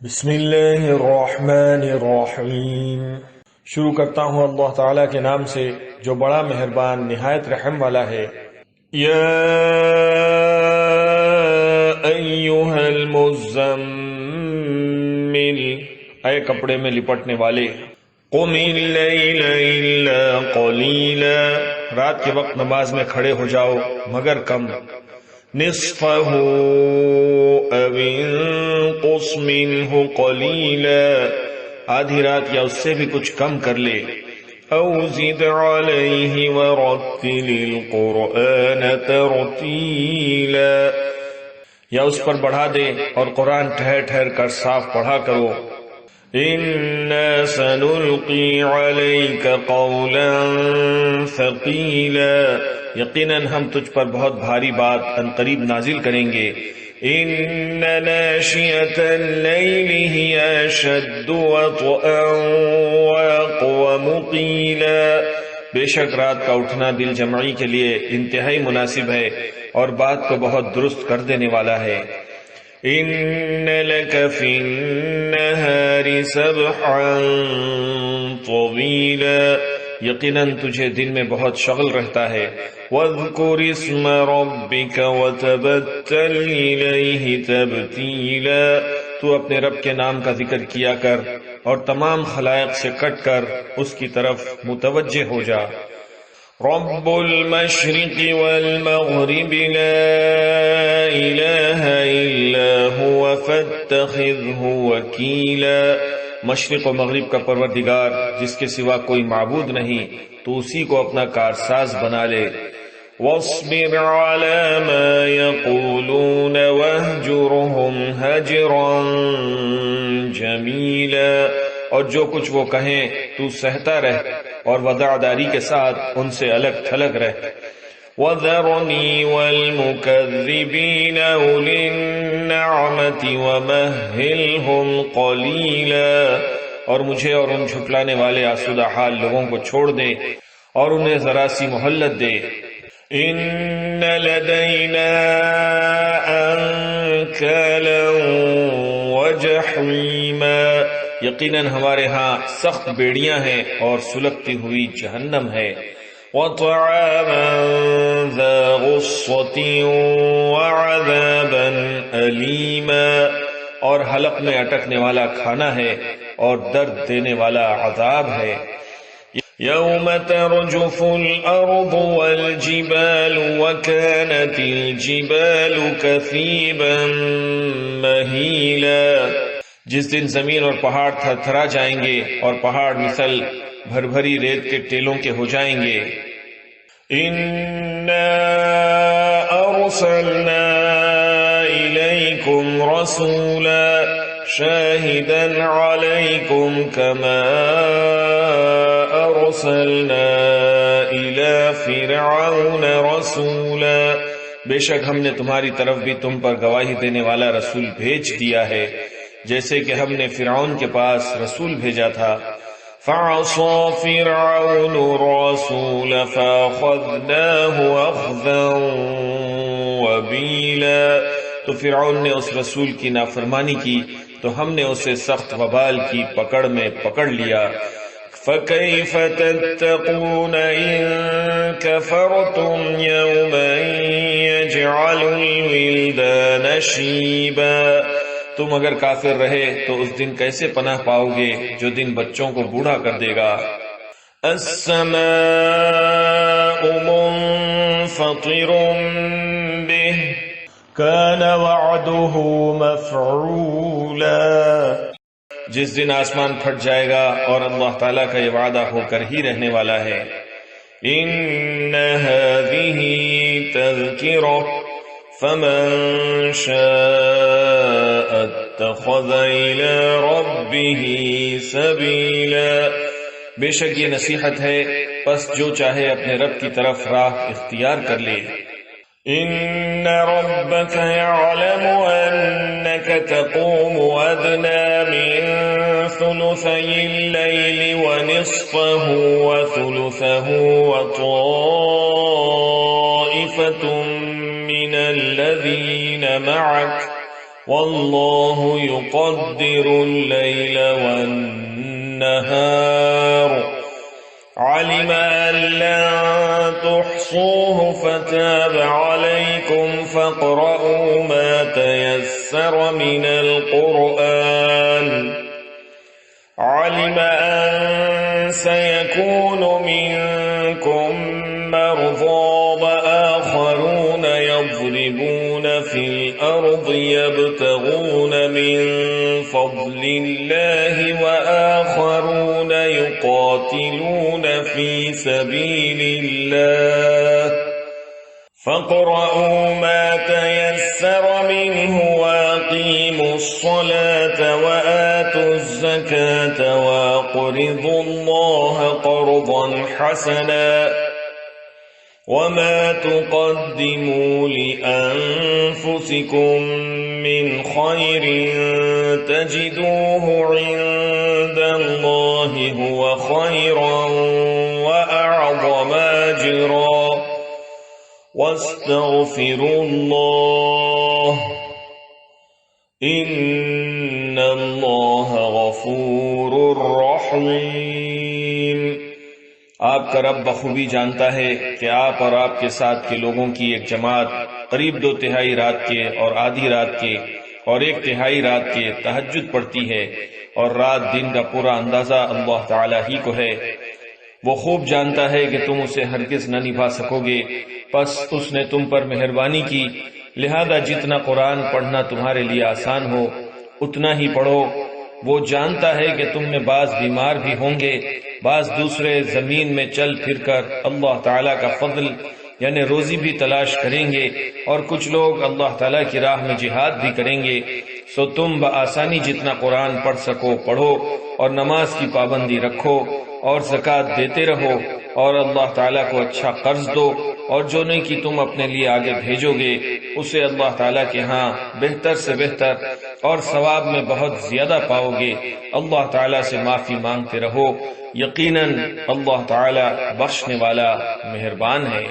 بسم اللہ الرحمن الرحیم۔ شروع کرتا ہوں اللہ تعالیٰ کے نام سے جو بڑا مہربان نہایت رحم والا ہے۔ یا ایھا المزمل، اے کپڑے میں لپٹنے والے، قم اللیل الا قلیلا، رات کے وقت نماز میں کھڑے ہو جاؤ مگر کم، نصفہ او انقص منہ قلیلا، آدھی رات یا اس سے بھی کچھ کم کر لے، او زد علیہ ورتل القرآن ترتیلا، یا اس پر بڑھا دے اور قرآن ٹھہر ٹھہر کر صاف پڑھا کرو۔ انا سنلقی علیک قولا ثقیلا، یقیناً ہم تجھ پر بہت بھاری بات عنقریب نازل کریں گے۔ ان ناشئۃ اللیل ہی اشد وطئا واقوم قیلا، بے شک رات کا اٹھنا دل جمعی کے لیے انتہائی مناسب ہے اور بات کو بہت درست کر دینے والا ہے۔ ان لک فی النہار سبحا طویلا، یقیناً تجھے دن میں بہت شغل رہتا ہے۔ وَاذْكُرِ اسْمَ رَبِّكَ وَتَبَتَّلْ إِلَيْهِ تَبْتِيلًا، تو اپنے رب کے نام کا ذکر کیا کر اور تمام خلائق سے کٹ کر اس کی طرف متوجہ ہو جا۔ رب المشرق والمغرب لا الہ الا هو فاتخذہ وکیلا، مشرق و مغرب کا پروردگار جس کے سوا کوئی معبود نہیں، تو اسی کو اپنا کارساز بنا لے۔ واصبر على ما يقولون واهجرهم هجرا جمیلا، اور جو کچھ وہ کہیں تو سہتا رہ اور وداعداری کے ساتھ ان سے الگ تھلگ رہ۔ وَذَرْنِي وَالْمُكَذِّبِينَ أُولِي النَّعْمَةِ وَمَهِّلْهُمْ قَلِيلًا، اور مجھے اور ان جھٹلانے والے آسودہ حال لوگوں کو چھوڑ دے اور انہیں ذرا سی مہلت دے۔ ان لدینا انکالا وجحیما، یقیناً ہمارے ہاں سخت بیڑیاں ہیں اور سلگتی ہوئی جہنم ہے۔ وطعاما ذا غصة وعذابا أليما، اور حلق میں اٹکنے والا کھانا ہے اور درد دینے والا عذاب ہے۔ یوم ترجف الارض والجبال وكانت الجبال كثيبا مهيلا، جس دن زمین اور پہاڑ تھر تھرا جائیں گے اور پہاڑ مثل بھر بھری ریت کے ٹیلوں کے ہو جائیں گے۔ اِنَّا أَرْسَلْنَا إِلَيْكُمْ رَسُولًا شَاهِدًا عَلَيْكُمْ كَمَا أَرْسَلْنَا إِلَى فِرْعَوْنَ رَسُولًا، بے شک ہم نے تمہاری طرف بھی تم پر گواہی دینے والا رسول بھیج دیا ہے جیسے کہ ہم نے فرعون کے پاس رسول بھیجا تھا۔ فَعَصَى فِرْعَوْنُ الرَّسُولَ فَأَخَذْنَاهُ أَخْذًا وَبِيلًا، تو فرعون نے اس رسول کی نافرمانی کی تو ہم نے اسے سخت وبال کی پکڑ میں پکڑ لیا۔ فَكَيْفَ تَتَّقُونَ إِن كَفَرْتُمْ يَوْمًا يَجْعَلُ الْوِلْدَانَ شِيبًا، تم اگر کافر رہے تو اس دن کیسے پناہ پاؤ گے جو دن بچوں کو بوڑھا کر دے گا۔ السماء منفطر به كان وعده مفعولا، جس دن آسمان پھٹ جائے گا اور اللہ تعالیٰ کا یہ وعدہ ہو کر ہی رہنے والا ہے۔ ان هذه تذکرہ فمن شاء اتخذ الى ربه سبیلا، بے شک یہ نصیحت ہے پس جو چاہے اپنے رب کی طرف راہ اختیار کر لے۔ ان ربك يعلم انك تقوم ادنى من ثلثي الليل ونصفه وثلثه وطائفة من الذين معك والله يقدر الليل والنهار علم أن لن تحصوه فتاب عليكم فاقرؤوا ما تيسر من القرآن علم أن سيكون منكم مرضى وآخرون يضربون في الأرض يبتغون من فضل الله وآخرون يقاتلون في سبيل الله فاقرؤوا ما تيسر منه وأقيموا الصلاة وآتوا الزكاة وأقرضوا الله قرضا حسنا وما تقدموا لأنفسكم من خير تجدوه عند الله هو خيرا وأعظم أجرا واستغفروا الله إن الله غفور رحيم۔ آپ کا رب بخوبی جانتا ہے کہ آپ اور آپ کے ساتھ کے لوگوں کی ایک جماعت قریب 2/3 رات کے اور آدھی رات کے اور 1/3 رات کے تہجد پڑھتی ہے، اور رات دن کا پورا اندازہ اللہ تعالی ہی کو ہے۔ وہ خوب جانتا ہے کہ تم اسے ہرگز نہ نبھا سکو گے، پس اس نے تم پر مہربانی کی، لہذا جتنا قرآن پڑھنا تمہارے لیے آسان ہو اتنا ہی پڑھو۔ وہ جانتا ہے کہ تم میں بعض بیمار بھی ہوں گے، بعض دوسرے زمین میں چل پھر کر اللہ تعالیٰ کا فضل یعنی روزی بھی تلاش کریں گے، اور کچھ لوگ اللہ تعالیٰ کی راہ میں جہاد بھی کریں گے۔ سو تم بآسانی جتنا قرآن پڑھ سکو پڑھو، اور نماز کی پابندی رکھو، اور زکوٰۃ دیتے رہو، اور اللہ تعالیٰ کو اچھا قرض دو، اور جو نیکی تم اپنے لیے آگے بھیجو گے اسے اللہ تعالیٰ کے ہاں بہتر سے بہتر اور ثواب میں بہت زیادہ پاؤ گے۔ اللہ تعالیٰ سے معافی مانگتے رہو، یقیناً اللہ تعالیٰ بخشنے والا مہربان ہے۔